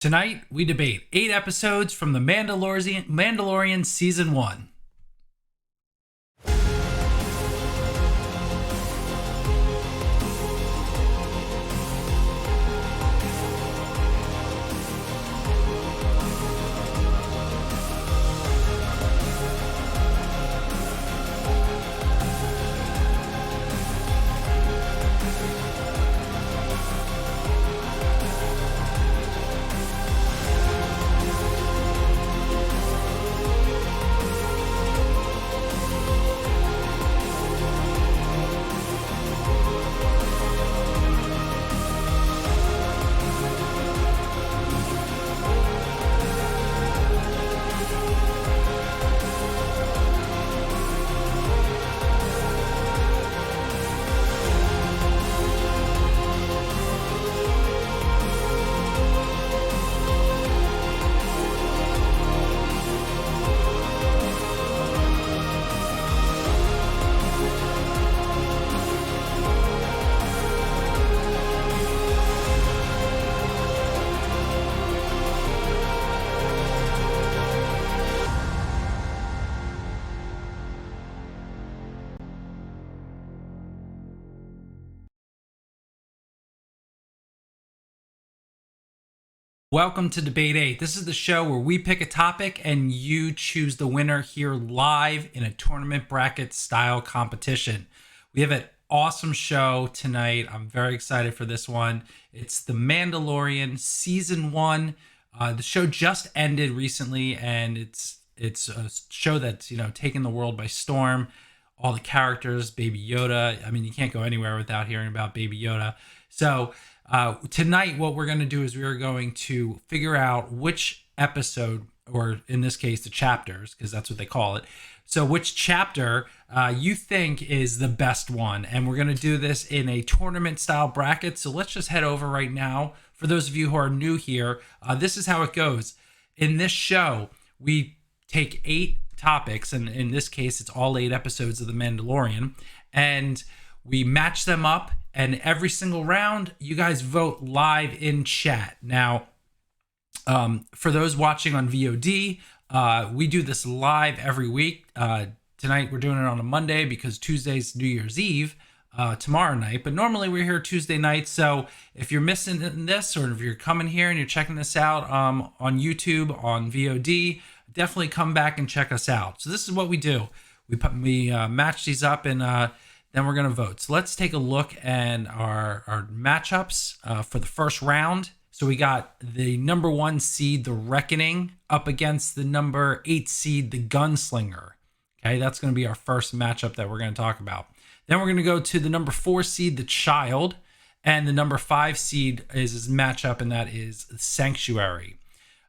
Tonight, we debate 8 episodes from The Mandalorian Season 1. Welcome to Debate 8. This is the show where we pick a topic and you choose the winner here live in a tournament bracket style competition. We have an awesome show tonight. I'm very excited for this one. It's The Mandalorian Season 1. The show just ended recently, and it's a show that's, taken the world by storm. All the characters, Baby Yoda. I mean, you can't go anywhere without hearing about Baby Yoda. So tonight, what we're going to do is we're going to figure out which episode, or in this case, the chapters, because that's what they call it. So which chapter you think is the best one. And we're going to do this in a tournament style bracket. So let's just head over right now. For those of you who are new here, this is how it goes. In this show, we take 8 topics, and in this case, it's all 8 episodes of The Mandalorian, and we match them up. And every single round, you guys vote live in chat. Now, for those watching on VOD, we do this live every week. Tonight, we're doing it on a Monday because Tuesday's New Year's Eve, tomorrow night. But normally, we're here Tuesday night. So if you're missing this, or if you're coming here and you're checking this out on YouTube, on VOD, definitely come back and check us out. So this is what we do. We match these up, and then we're going to vote. So let's take a look at our matchups for the first round. So we got the number 1 seed, The Reckoning, up against the number 8 seed, The Gunslinger. Okay, that's going to be our first matchup that we're going to talk about. Then we're going to go to the number 4 seed, The Child, and the number 5 seed is his matchup, and that is Sanctuary.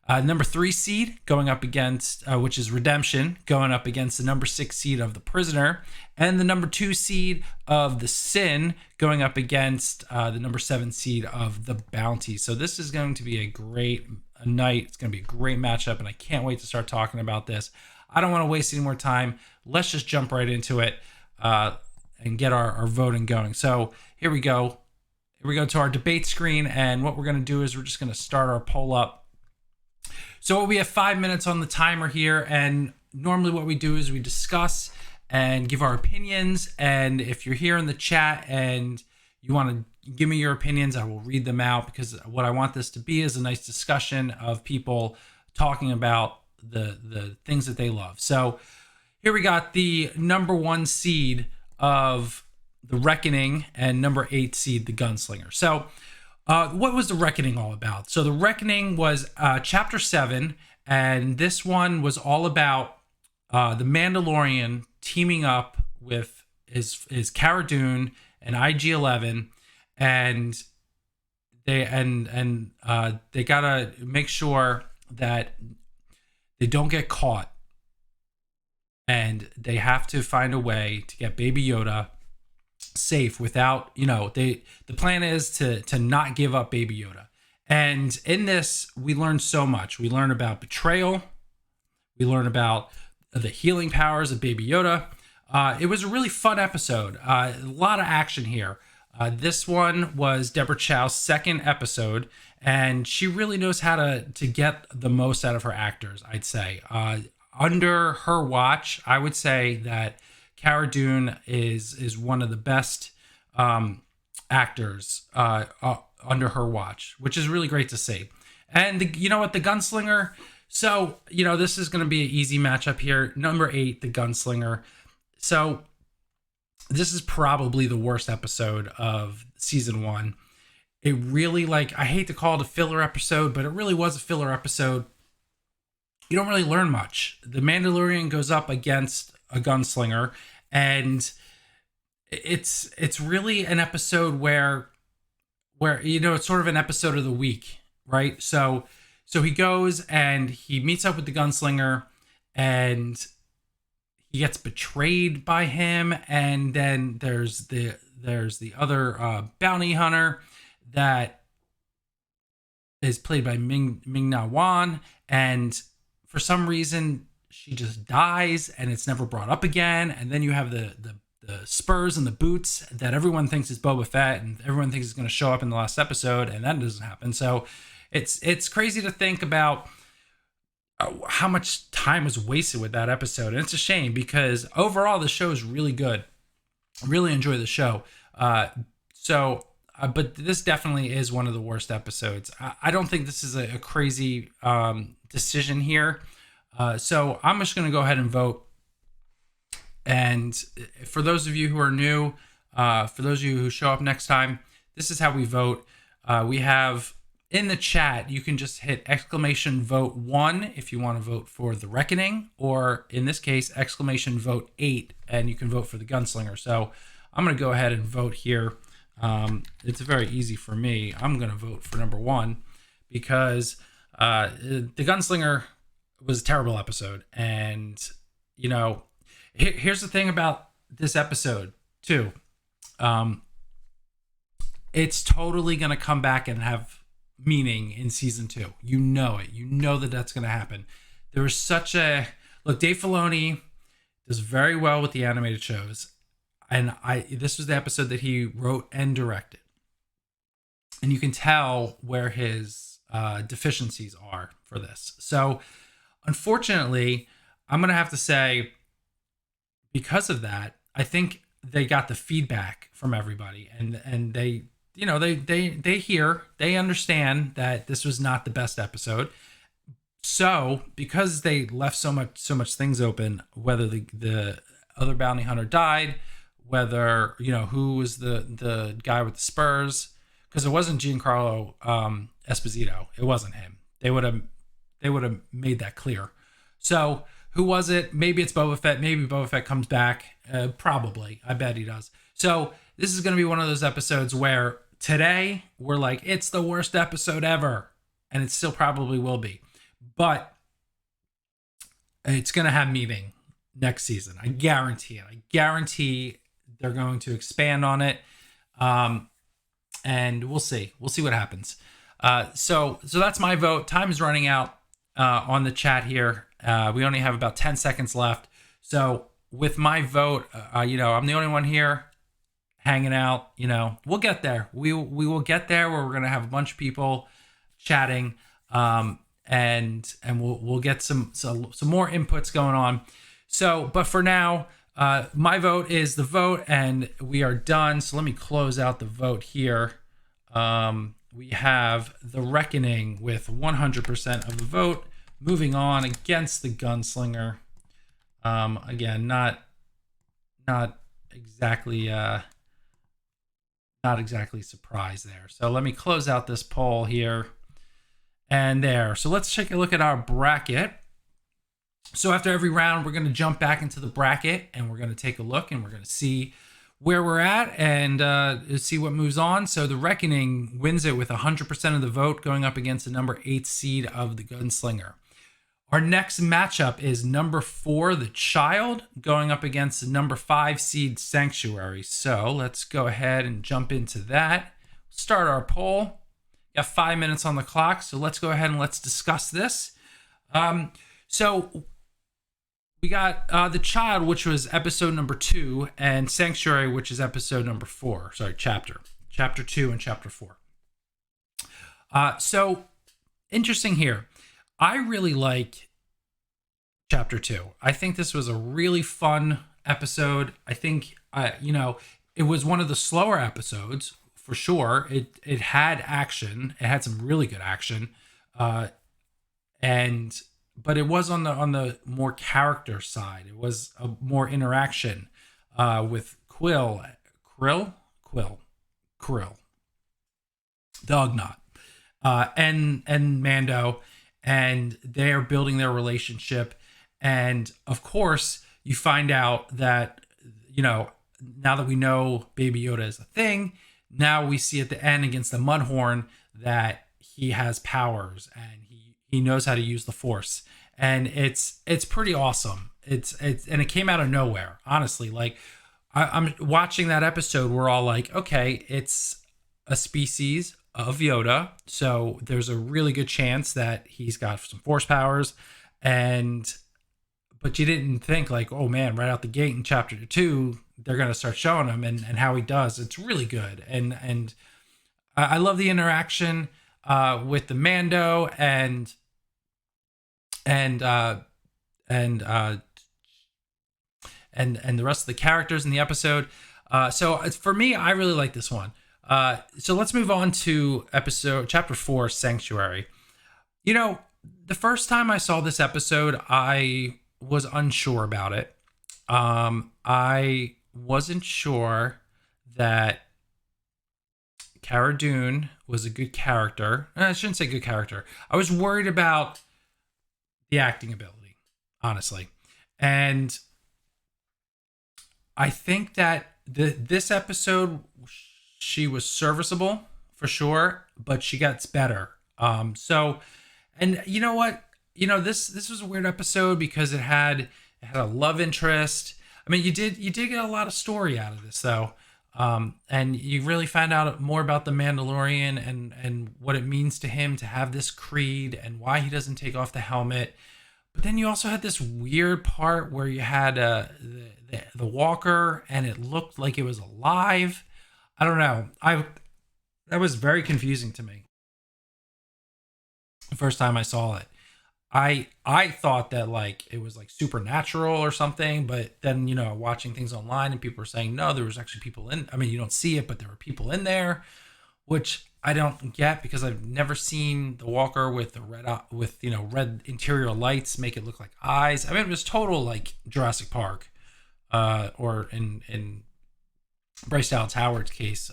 Number 3 seed going up against, which is Redemption, going up against the number 6 seed of The Prisoner, and the number 2 seed of The Sin going up against the number 7 seed of The Bounty. So this is going to be a great night. It's going to be a great matchup, and I can't wait to start talking about this. I don't want to waste any more time. Let's just jump right into it and get our voting going. So here we go. Here we go to our debate screen, and what we're going to do is we're just going to start our poll up. So we have 5 minutes on the timer here, and normally what we do is we discuss and give our opinions. And if you're here in the chat and you want to give me your opinions, I will read them out, because what I want this to be is a nice discussion of people talking about the things that they love. So here we got the number 1 seed of The Reckoning and number 8 seed, The Gunslinger. So what was The Reckoning all about? So The Reckoning was chapter 7, and this one was all about the Mandalorian teaming up with his Cara Dune and IG-11, and they gotta make sure that they don't get caught, and they have to find a way to get Baby Yoda safe without, the plan is to not give up Baby Yoda. And in this, we learn so much. We learn about betrayal. We learn about the healing powers of Baby Yoda. It was a really fun episode. A lot of action here. This one was Deborah Chow's second episode, and she really knows how to get the most out of her actors, I'd say. Under her watch, I would say that Cara Dune is one of the best actors under her watch, which is really great to see. And you know what, the Gunslinger. So this is going to be an easy matchup here. Number 8, the Gunslinger. So this is probably the worst episode of season 1. It really, I hate to call it a filler episode, but it really was a filler episode. You don't really learn much. The Mandalorian goes up against a gunslinger, and it's really an episode where it's sort of an episode of the week, right? So he goes and he meets up with the gunslinger, and he gets betrayed by him, and then there's the other bounty hunter that is played by Ming-Na Wan, and for some reason she just dies and it's never brought up again. And then you have the spurs and the boots that everyone thinks is Boba Fett, and everyone thinks is going to show up in the last episode, and that doesn't happen. So it's crazy to think about how much time was wasted with that episode, and it's a shame because overall the show is really good. I really enjoy the show. But this definitely is one of the worst episodes. I don't think this is a crazy decision here. So I'm just going to go ahead and vote. And for those of you who are new, for those of you who show up next time, this is how we vote. We have in the chat, you can just hit exclamation vote 1 if you want to vote for the Reckoning, or in this case, exclamation vote 8, and you can vote for the Gunslinger. So I'm going to go ahead and vote here. It's very easy for me. I'm going to vote for number 1 because the Gunslinger was a terrible episode. And, here's the thing about this episode, too. It's totally going to come back and have meaning in season 2. You know it. You know that that's going to happen. There was such a... Look, Dave Filoni does very well with the animated shows. And this was the episode that he wrote and directed. And you can tell where his deficiencies are for this. So, unfortunately, I'm going to have to say, because of that, I think they got the feedback from everybody. And they, they understand that this was not the best episode. So, because they left so much things open, whether the other bounty hunter died, whether who was the guy with the spurs, because it wasn't Giancarlo Esposito, it wasn't him. They would have made that clear. So who was it? Maybe it's Boba Fett. Maybe Boba Fett comes back. Probably, I bet he does. So this is going to be one of those episodes where today we're like, it's the worst episode ever, and it still probably will be, but it's going to have meaning next season. I guarantee it. I guarantee they're going to expand on it. And we'll see. We'll see what happens. So that's my vote. Time is running out on the chat here. We only have about 10 seconds left. So with my vote, I'm the only one here hanging out. We'll get there. We will get there where we're going to have a bunch of people chatting, and we'll get some more inputs going on. So, but for now, my vote is the vote, and we are done. So let me close out the vote here. We have the Reckoning with 100% of the vote, moving on against the Gunslinger. Again, not exactly surprised there. So let me close out this poll here, and there. So let's take a look at our bracket. So after every round, we're going to jump back into the bracket, and we're going to take a look, and we're going to see where we're at and see what moves on. So the Reckoning wins it with 100% of the vote, going up against the number 8 seed of the Gunslinger. Our next matchup is number 4, the Child, going up against the number 5 seed Sanctuary. So let's go ahead and jump into that. Start our poll. Got 5 minutes on the clock, so let's go ahead and let's discuss this. So We got The Child, which was episode number 2, and Sanctuary, which is episode number 4. Sorry, chapter 2 and chapter 4. So interesting here. I really like chapter 2. I think this was a really fun episode. I think it was one of the slower episodes for sure. It had action. It had some really good action, and but it was on the more character side. It was a more interaction with Krill, the Ugnaught, and Mando, and they are building their relationship. And of course, you find out that now that we know Baby Yoda is a thing, now we see at the end against the Mudhorn that he has powers and he knows how to use the Force, and it's pretty awesome. It's and it came out of nowhere, honestly. Like I'm watching that episode, we're all like, okay, it's a species of Yoda, so there's a really good chance that he's got some Force powers, but you didn't think like, oh man, right out the gate in chapter 2 they're going to start showing him and how he does. It's really good, and I love the interaction with the Mando and the rest of the characters in the episode. So for me, I really like this one. So let's move on to chapter 4, Sanctuary. The first time I saw this episode, I was unsure about it. I wasn't sure that Cara Dune was a good character. I shouldn't say good character. I was worried about the acting ability, honestly. And I think that this episode, she was serviceable for sure, but she gets better. And you know what? This was a weird episode because it had a love interest. I mean, you did get a lot of story out of this though. And you really found out more about the Mandalorian and what it means to him to have this creed and why he doesn't take off the helmet. But then you also had this weird part where you had the walker and it looked like it was alive. I don't know. That was very confusing to me the first time I saw it. I thought that like it was like supernatural or something, but then watching things online and people were saying no, there was actually people in. I mean, you don't see it, but there were people in there, which I don't get because I've never seen the walker with the red interior lights make it look like eyes. I mean, it was total like Jurassic Park, or in Bryce Dallas Howard's case,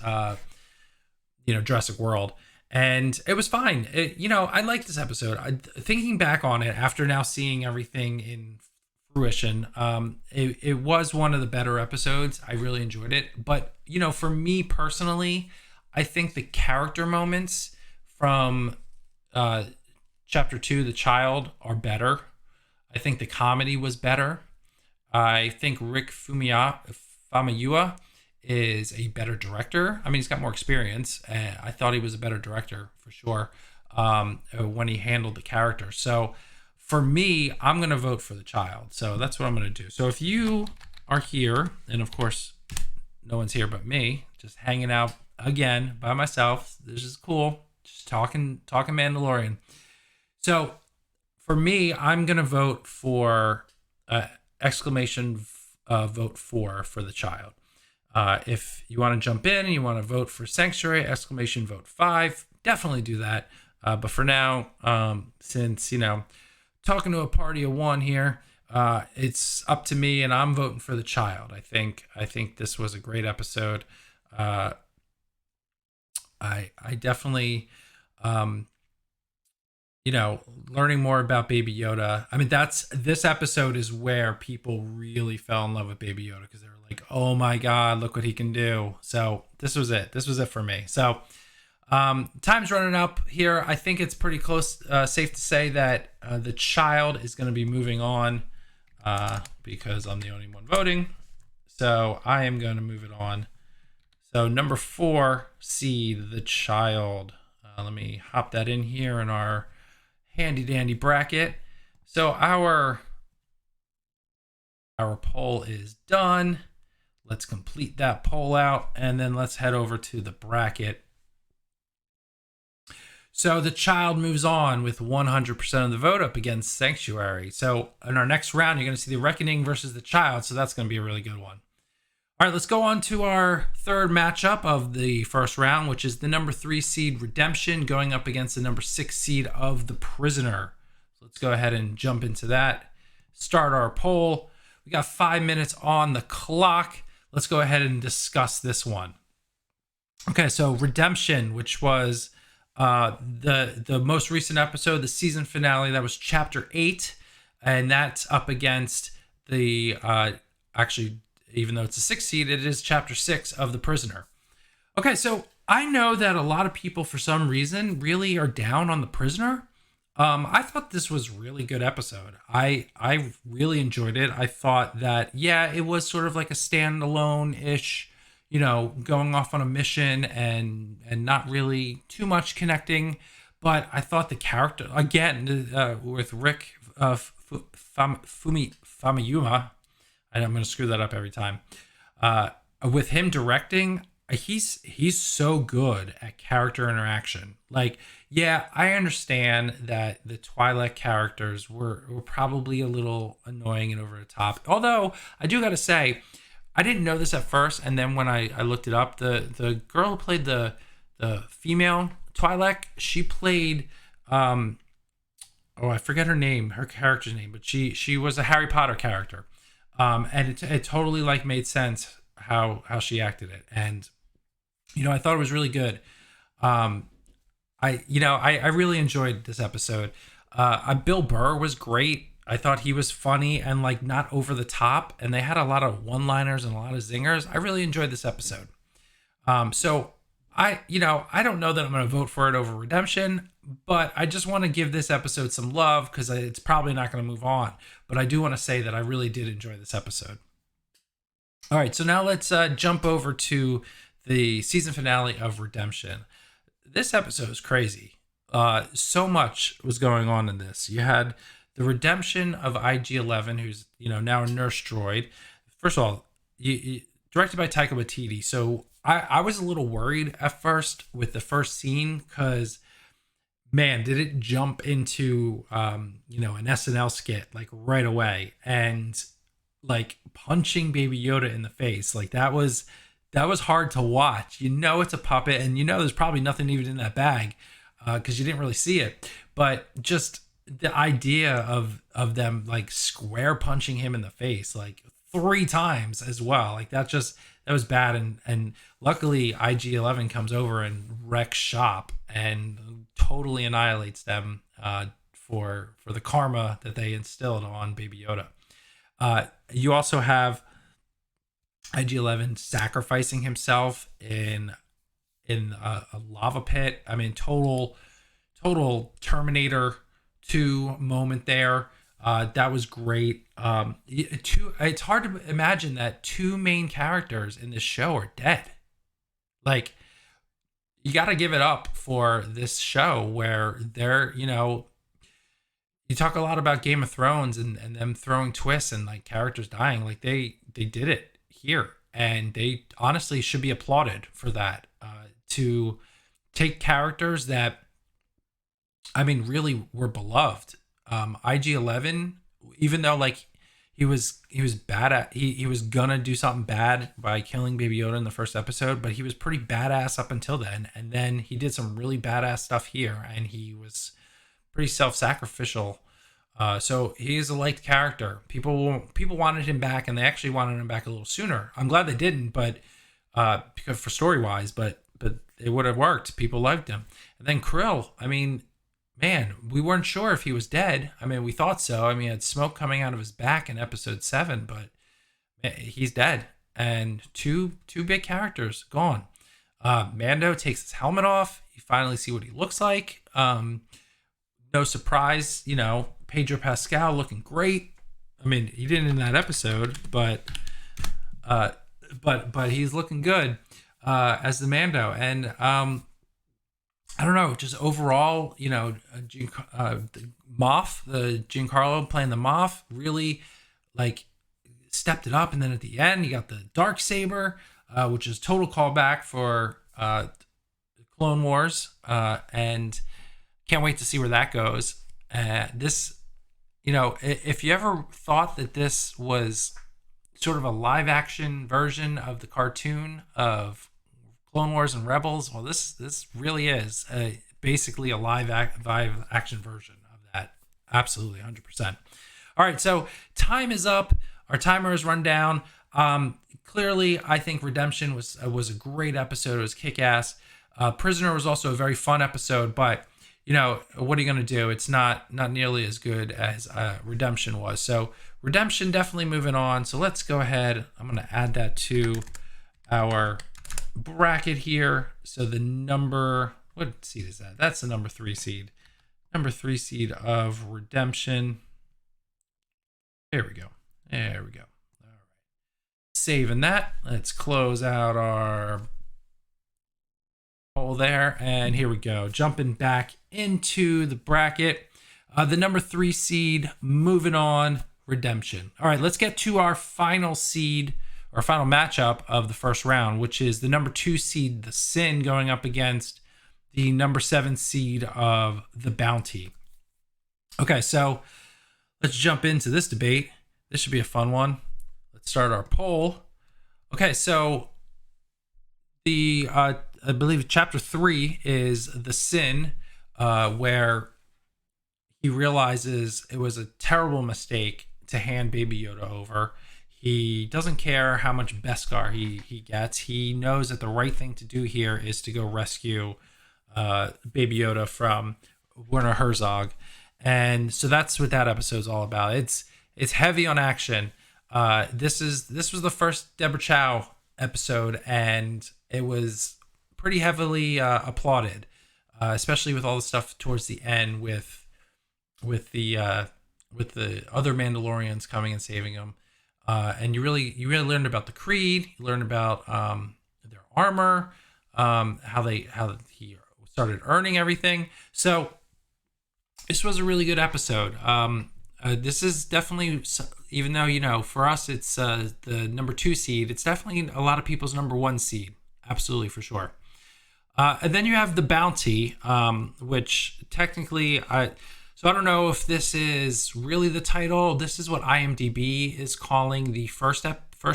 Jurassic World. And it was fine. I liked this episode. Thinking back on it after now seeing everything in fruition, it was one of the better episodes. I really enjoyed it. But, for me personally, I think the character moments from chapter 2, The Child, are better. I think the comedy was better. I think Rick Famuyiwa is a better director. I mean, he's got more experience. I thought he was a better director for sure when he handled the character. So for me, I'm going to vote for The Child. So that's what I'm going to do. So if you are here, and of course, no one's here but me, just hanging out again by myself. This is cool. Just talking Mandalorian. So for me, I'm going to vote for exclamation vote for The Child. If you want to jump in and you want to vote for Sanctuary, exclamation vote 5, definitely do that. But for now, since, talking to a party of one here, it's up to me and I'm voting for The Child. I think this was a great episode. I definitely, learning more about Baby Yoda. I mean, this episode is where people really fell in love with Baby Yoda because they were like, oh my God, look what he can do. So this was it. This was it for me. So time's running up here. I think it's pretty close, safe to say that The Child is going to be moving on because I'm the only one voting. So I am going to move it on. So number 4, C, The Child. Let me hop that in here in our handy dandy bracket. So our Our poll is done. Let's complete that poll out, and then let's head over to the bracket. So the child moves on with 100% of the vote up against Sanctuary. So in our next round, you're going to see the Reckoning versus the child. So that's going to be a really good one. All right, let's go on to our third matchup of the first round, which is the number 3 seed Redemption going up against the number 6 seed of the Prisoner. So let's go ahead and jump into that. Start our poll. We got 5 minutes on the clock. Let's go ahead and discuss this one. Okay, so Redemption, which was the most recent episode, the season finale, that was chapter 8, and that's up against the actually, even though it's a 6 seed, it is chapter 6 of The Prisoner. Okay, so I know that a lot of people for some reason really are down on The Prisoner. I thought this was a really good episode. I really enjoyed it. I thought that, yeah, it was sort of like a standalone-ish, going off on a mission and not really too much connecting. But I thought the character, again, with Rick Famuyiwa, I'm going to screw that up every time. With him directing, he's so good at character interaction. Like, yeah, I understand that the Twi'lek characters were probably a little annoying and over the top. Although I do got to say, I didn't know this at first, and then when I looked it up, the girl who played the female Twi'lek, she played I forget her name, her character's name, but she was a Harry Potter character, and it totally like made sense how she acted it, and I thought it was really good. I really enjoyed this episode. Bill Burr was great. I thought he was funny and like not over the top, and they had a lot of one-liners and a lot of zingers. I really enjoyed this episode. So I don't know that I'm going to vote for it over Redemption, but I just want to give this episode some love because it's probably not going to move on. But I do want to say that I really did enjoy this episode. All right, so now let's jump over to the season finale of Redemption. This episode is crazy. So much was going on in this. You had the redemption of IG-11, who's now a nurse droid. First of all, directed by Taika Waititi. So I was a little worried at first with the first scene because, man, did it jump into an SNL skit like right away, and like punching Baby Yoda in the face, like that was hard to watch. It's a puppet, and there's probably nothing even in that bag because you didn't really see it, but just the idea of them like square punching him in the face like 3 times as well, like that was bad, and luckily IG-11 comes over and wrecks shop and totally annihilates them for the karma that they instilled on Baby Yoda. You also have IG-11 sacrificing himself in a lava pit. I mean, total Terminator 2 moment there. That was great. It's hard to imagine that 2 main characters in this show are dead. Like, you got to give it up for this show where they're, you talk a lot about Game of Thrones and them throwing twists and like characters dying. Like they did it here, and they honestly should be applauded for that. To take characters that, I mean, really were beloved. IG-11, even though like he was bad at, he was gonna do something bad by killing Baby Yoda in the first episode, but he was pretty badass up until then, and then he did some really badass stuff here, and he was pretty self-sacrificial. So he is a liked character. People wanted him back, and they actually wanted him back a little sooner. I'm glad they didn't, but because for story wise, but it would have worked. People liked him. And then Krill, I mean, man, we weren't sure if he was dead. I mean, we thought so. I mean, he had smoke coming out of his back in episode 7, but he's dead. And two big characters gone. Mando takes his helmet off. You finally see what he looks like. No surprise, Pedro Pascal looking great. I mean, he didn't in that episode, but he's looking good as the Mando. And I don't know, just overall, the Moff, the Giancarlo playing the Moff, really like stepped it up, and then at the end you got the dark saber, which is total callback for Clone Wars, and can't wait to see where that goes. This, if you ever thought that this was sort of a live action version of the cartoon of Clone Wars and Rebels, well, this really is basically a live action version of that. Absolutely, 100%. All right, so time is up. Our timer has run down. Clearly, I think Redemption was a great episode. It was kick-ass. Prisoner was also a very fun episode, but what are you going to do? It's not nearly as good as Redemption was. So Redemption definitely moving on. So let's go ahead. I'm going to add that to our bracket here. So the number, what seed is that? That's the number 3 seed. Number 3 seed of Redemption. There we go. All right. Saving that. Let's close out our poll there. And here we go. Jumping back into the bracket. The number 3 seed, moving on, Redemption. All right, let's get to our final seed, or final matchup of the first round, which is the number 2 seed, The Sin, going up against the number 7 seed of The Bounty. Okay, so let's jump into this debate. This should be a fun one. Let's start our poll. Okay, so I believe chapter 3 is The Sin, where he realizes it was a terrible mistake to hand Baby Yoda over. He doesn't care how much Beskar he gets. He knows that the right thing to do here is to go rescue Baby Yoda from Werner Herzog. And so that's what that episode's all about. It's heavy on action. This was the first Deborah Chow episode, and it was pretty heavily applauded, especially with all the stuff towards the end with the other Mandalorians coming and saving him. And you really learned about the Creed. You learned about their armor, how he started earning everything. So this was a really good episode. This is definitely, even though for us it's the number 2 seed, it's definitely a lot of people's number 1 seed. Absolutely, for sure. And then you have The Bounty, which technically so I don't know if this is really the title. This is what IMDb is calling the first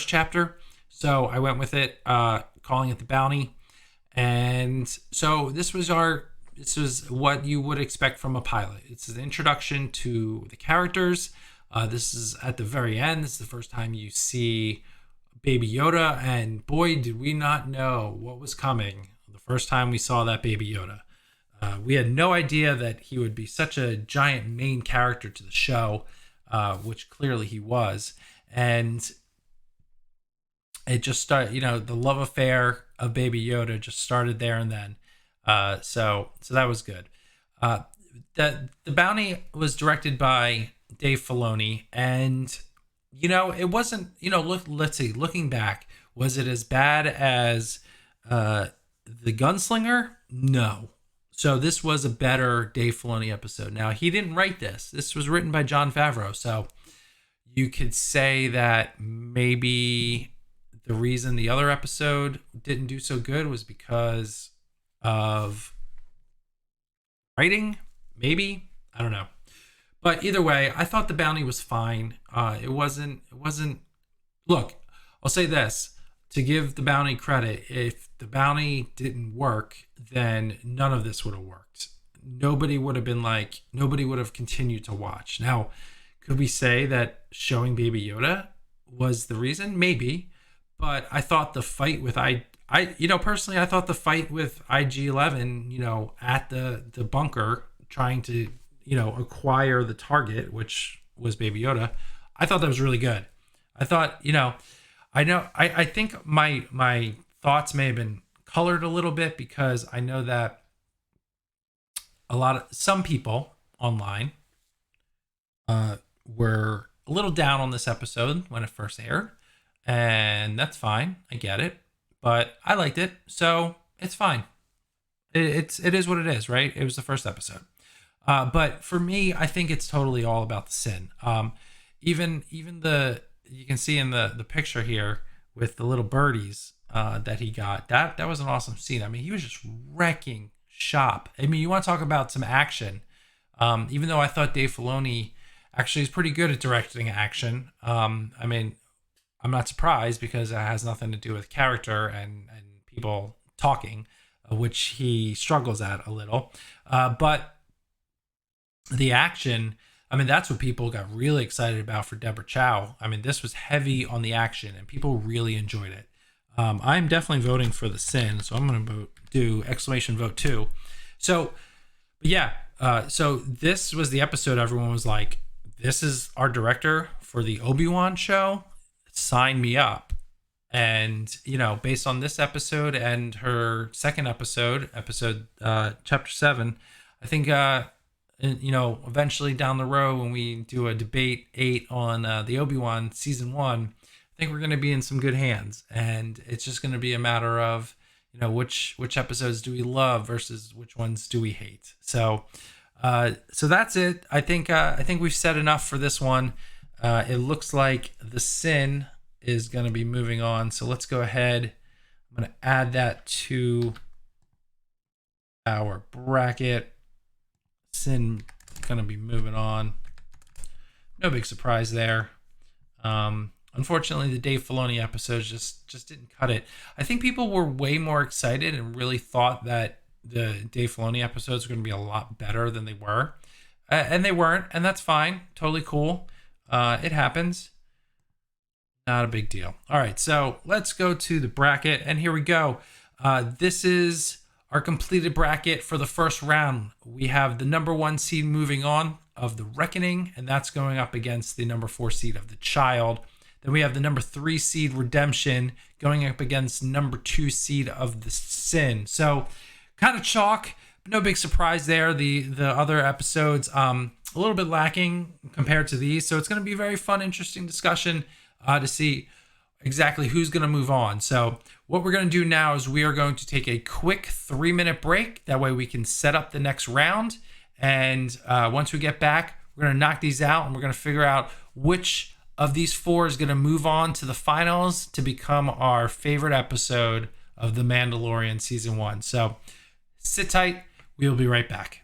chapter. So I went with it, calling it The Bounty. And so this was what you would expect from a pilot. It's an introduction to the characters. This is at the very end. This is the first time you see Baby Yoda, and boy, did we not know what was coming the first time we saw that Baby Yoda. We had no idea that he would be such a giant main character to the show, which clearly he was. And it just started, the love affair of Baby Yoda just started there and then. So that was good. The Bounty was directed by Dave Filoni, and it wasn't, let's see, looking back, was it as bad as the Gunslinger? No. So this was a better Dave Filoni episode. Now, he didn't write this. This was written by Jon Favreau. So you could say that maybe the reason the other episode didn't do so good was because of writing, maybe. I don't know. But either way, I thought The Bounty was fine. It wasn't. Look, I'll say this. To give The Bounty credit, if The Bounty didn't work, then none of this would have worked. Nobody would have continued to watch. Now, could we say that showing Baby Yoda was the reason? Maybe. But I thought the fight with personally, I thought the fight with IG-11, at the bunker, trying to, acquire the target, which was Baby Yoda, I thought that was really good. I thought, I think my thoughts may have been colored a little bit because I know that some people online were a little down on this episode when it first aired, and that's fine. I get it, but I liked it, so it's fine. It is what it is, right? It was the first episode. But for me, I think it's totally all about the sin. Even the you can see in the picture here with the little birdies that he got. That was an awesome scene. I mean, he was just wrecking shop. I mean, you want to talk about some action. Even though I thought Dave Filoni actually is pretty good at directing action. I mean, I'm not surprised because it has nothing to do with character and people talking, which he struggles at a little. But the action, I mean, that's what people got really excited about for Deborah Chow. I mean, this was heavy on the action and people really enjoyed it. I'm definitely voting for The Sin, so I'm going to do exclamation vote 2. So, yeah, so this was the episode everyone was like, this is our director for the Obi-Wan show. Sign me up. And, you know, based on this episode and her second episode chapter 7, I think, you know, eventually down the road when we do a debate 8 on the Obi-Wan season 1, I think we're going to be in some good hands. And it's just going to be a matter of, you know, which episodes do we love versus which ones do we hate. So that's it. I think we've said enough for this one. It looks like The Sin is going to be moving on. So let's go ahead. I'm going to add that to our bracket. Sin going to be moving on. No big surprise there. Unfortunately, the Dave Filoni episodes just didn't cut it. I think people were way more excited and really thought that the Dave Filoni episodes were going to be a lot better than they were. And they weren't, and that's fine. Totally cool. It happens. Not a big deal. All right, so let's go to the bracket, and here we go. This is our completed bracket for the first round. We have the number 1 seed moving on of The Reckoning, and that's going up against the number 4 seed of The Child. Then we have the number 3 seed Redemption going up against number 2 seed of The Sin. So kind of chalk, no big surprise there. The other episodes a little bit lacking compared to these. So it's going to be a very fun, interesting discussion to see exactly who's going to move on. So what we're going to do now is we are going to take a quick 3-minute break. That way we can set up the next round. And once we get back, we're going to knock these out and we're going to figure out which of these 4 is going to move on to the finals to become our favorite episode of The Mandalorian season 1. So sit tight. We will be right back.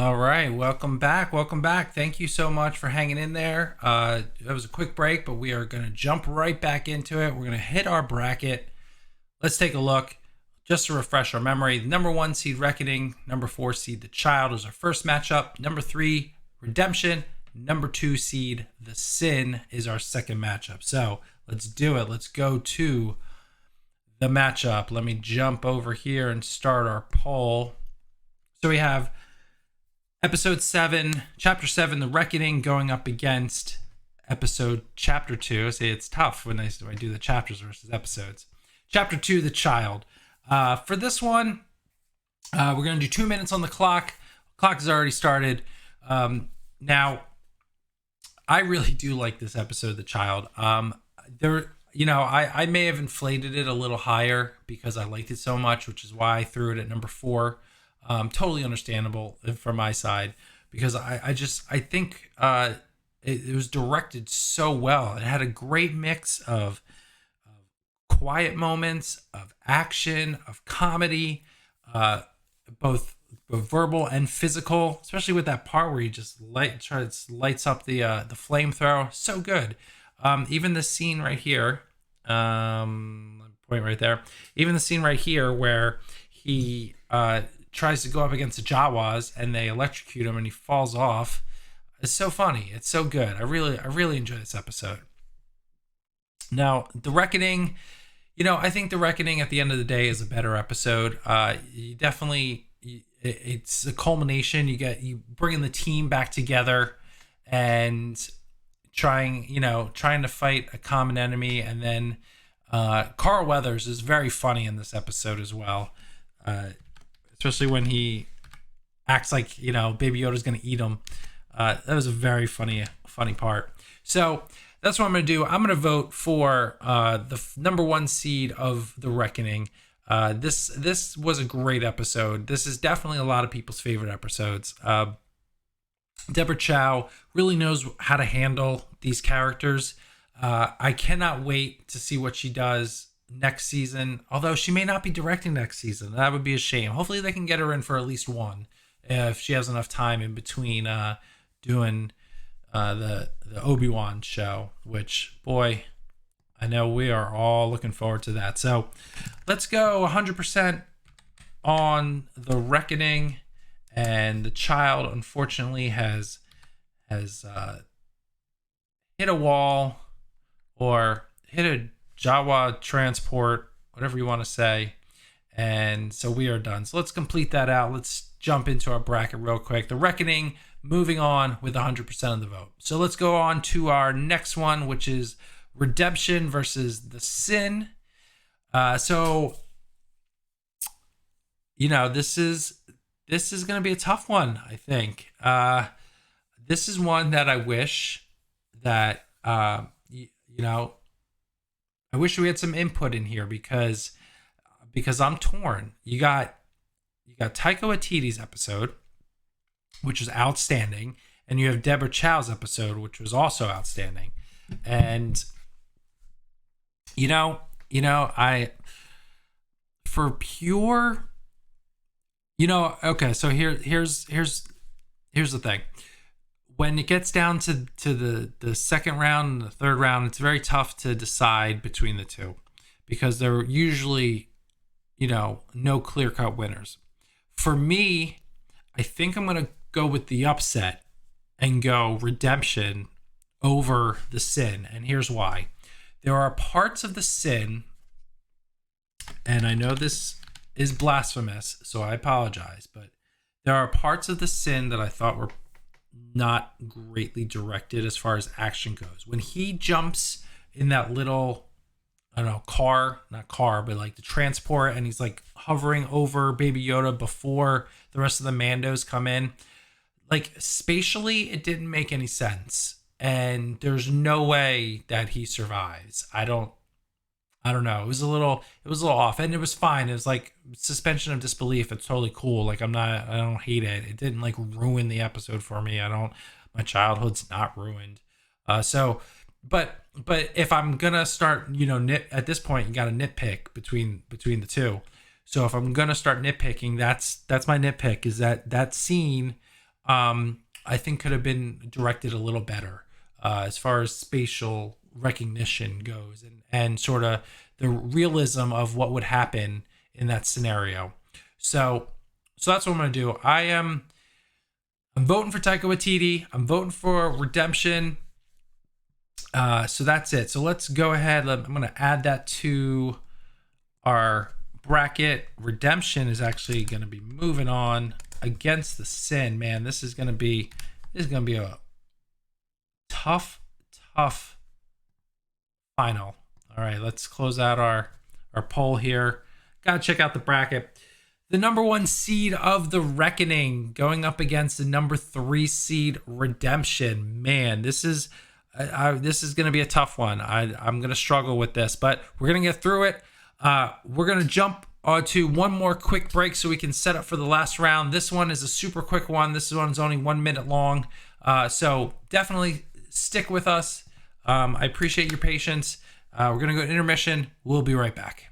All right, welcome back. Welcome back. Thank you so much for hanging in there. That was a quick break, but we are going to jump right back into it. We're going to hit our bracket. Let's take a look. Just to refresh our memory, the number 1 seed Reckoning, number 4 seed The Child is our first matchup. Number 3, Redemption. Number 2 seed The Sin is our second matchup. So let's do it. Let's go to the matchup. Let me jump over here and start our poll. So we have Episode 7, Chapter 7, The Reckoning, going up against Chapter 2. See, it's tough when I do the chapters versus episodes. Chapter 2, The Child. For this one, we're going to do 2 minutes on the clock. Clock has already started. Now, I really do like this episode, The Child. I may have inflated it a little higher because I liked it so much, which is why I threw it at number 4. Totally understandable from my side, because I think it was directed so well. It had a great mix of quiet moments, of action, of comedy, both verbal and physical, especially with that part where he just lights up the flamethrower. So good. Even the scene right here, point right there. Even the scene right here where he tries to go up against the Jawas and they electrocute him and he falls off. It's so funny. It's so good. I really enjoy this episode. Now, The Reckoning, I think The Reckoning at the end of the day is a better episode. It's a culmination. You bringing the team back together and trying to fight a common enemy. And then Carl Weathers is very funny in this episode as well. Especially when he acts like, Baby Yoda's going to eat him. That was a very funny part. So that's what I'm going to do. I'm going to vote for the number 1 seed of The Reckoning. This was a great episode. This is definitely a lot of people's favorite episodes. Deborah Chow really knows how to handle these characters. I cannot wait to see what she does next season, although she may not be directing next season. That would be a shame. Hopefully they can get her in for at least one if she has enough time in between doing the Obi-Wan show, which, boy, I know we are all looking forward to that. So let's go 100% on The Reckoning. And The Child, unfortunately, has hit a wall or hit a Jawa transport, whatever you want to say. And so we are done. So let's complete that out. Let's jump into our bracket real quick. The Reckoning moving on with 100% of the vote. So let's go on to our next one, which is Redemption versus The Sin. This is going to be a tough one, I think. This is one that I wish that, I wish we had some input in here because I'm torn. You got Taika Waititi's episode, which was outstanding, and you have Deborah Chow's episode, which was also outstanding. And okay, so here's the thing. When it gets down to the second round and the third round, it's very tough to decide between the two because there are usually, no clear-cut winners. For me, I think I'm going to go with the upset and go Redemption over The Sin. And here's why. There are parts of The Sin, and I know this is blasphemous, so I apologize, but there are parts of The Sin that I thought were not greatly directed as far as action goes. When he jumps in that little, not car, but like the transport, and he's like hovering over Baby Yoda before the rest of the Mandos come in, like spatially, it didn't make any sense. And there's no way that he survives. I don't know. It was a little off, and it was fine. It was like suspension of disbelief. It's totally cool. Like I don't hate it. It didn't like ruin the episode for me. My childhood's not ruined. But if I'm gonna start, at this point, you got to nitpick between the two. So if I'm gonna start nitpicking, that's my nitpick. Is that scene I think could have been directed a little better as far as spatial recognition goes, and sort of the realism of what would happen in that scenario. So that's what I'm gonna do. I'm voting for Taika Waititi. I'm voting for Redemption. So that's it. So let's go ahead. I'm going to add that to our bracket. Redemption is actually going to be moving on against the Sin. Man, this is going to be a tough final. All right, let's close out our poll here. Gotta check out the bracket. The number 1 seed of The Reckoning going up against the number 3 seed Redemption. Man, this is going to be a tough one. I'm going to struggle with this, but we're going to get through it. We're going to jump to one more quick break so we can set up for the last round. This one is a super quick one. This one's only 1 minute long. So definitely stick with us. I appreciate your patience. We're going to go to intermission. We'll be right back.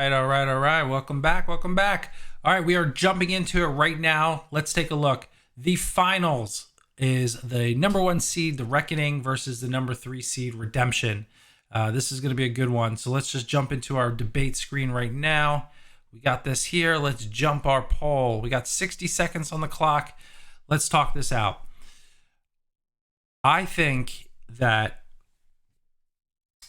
All right. Welcome back. All right, we are jumping into it right now. Let's take a look. The finals is the number 1 seed, The Reckoning, versus the number 3 seed, Redemption. This is going to be a good one. So let's just jump into our debate screen right now. We got this here. Let's jump our poll. We got 60 seconds on the clock. Let's talk this out. I think that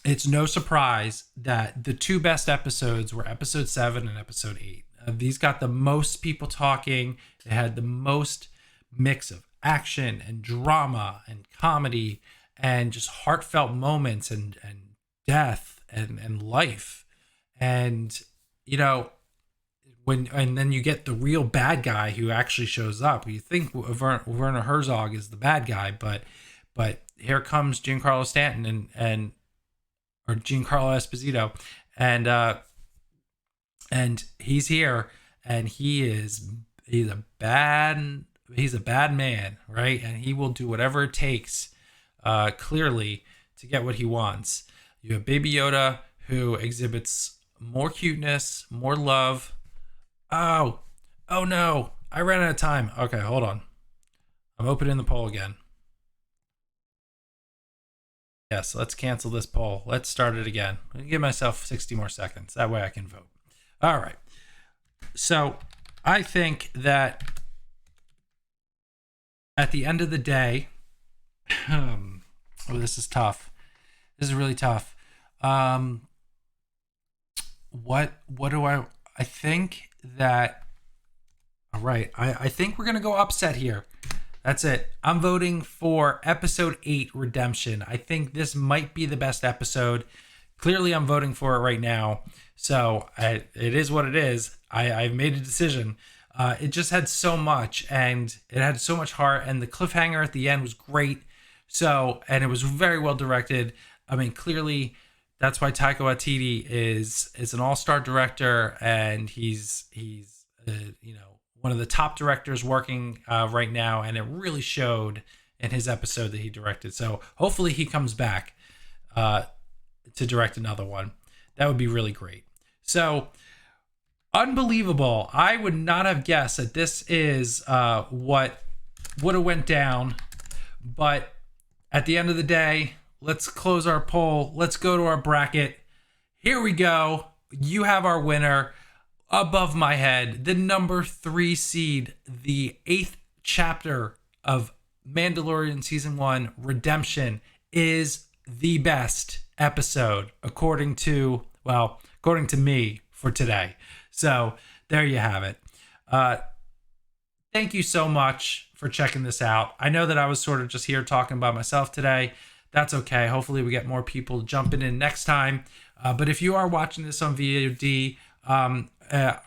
it's no surprise that the 2 best episodes were episode 7 and episode 8. These got the most people talking. They had the most mix of action and drama and comedy and just heartfelt moments and death and life. And, you know, and then you get the real bad guy who actually shows up. You think Werner Herzog is the bad guy, but here comes Giancarlo Stanton or Giancarlo Esposito, and he's here, and he's a bad man, right? And he will do whatever it takes, clearly, to get what he wants. You have Baby Yoda, who exhibits more cuteness, more love. Oh no, I ran out of time. Okay, hold on. I'm opening the poll again. Yes, let's cancel this poll. Let's start it again. I'll give myself 60 more seconds. That way I can vote. All right. So I think that at the end of the day, this is tough. This is really tough. What do I think that, all right, I think we're going to go upset here. That's it. I'm voting for episode 8, Redemption. I think this might be the best episode. Clearly, I'm voting for it right now. So it is what it is. I've made a decision. It just had so much, and it had so much heart, and the cliffhanger at the end was great. So, and it was very well directed. I mean, clearly, that's why Taika Waititi is an all-star director, and he's one of the top directors working right now, and it really showed in his episode that he directed. So hopefully he comes back to direct another one. That would be really great. So unbelievable. I would not have guessed that this is what would have went down. But at the end of the day, let's close our poll. Let's go to our bracket. Here we go. You have our winner above my head, the number 3 seed, the 8th chapter of Mandalorian Season 1, Redemption, is the best episode, according to me for today. So there you have it. Thank you so much for checking this out. I know that I was sort of just here talking by myself today. That's okay. Hopefully we get more people jumping in next time. But if you are watching this on VOD, I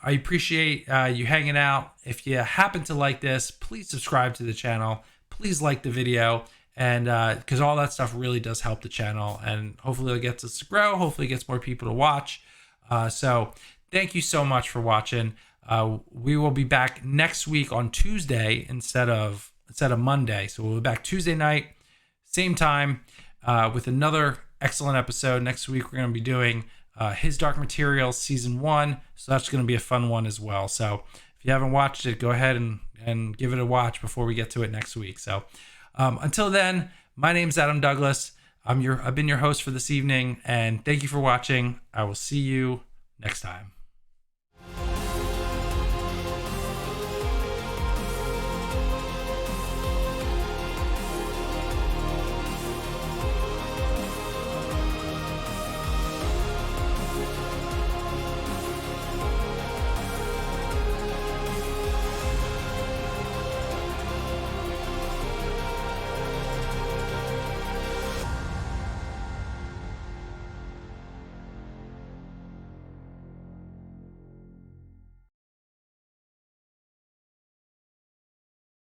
appreciate you hanging out. If you happen to like this, please subscribe to the channel. Please like the video, and because all that stuff really does help the channel, and hopefully it gets us to grow. Hopefully it gets more people to watch. So thank you so much for watching. We will be back next week on Tuesday instead of Monday. So we'll be back Tuesday night, same time, with another excellent episode. Next week we're going to be doing His Dark Materials Season 1. So that's going to be a fun one as well. So if you haven't watched it, go ahead and give it a watch before we get to it next week. So until then, my name's Adam Douglas. I've been your host for this evening, and thank you for watching. I will see you next time.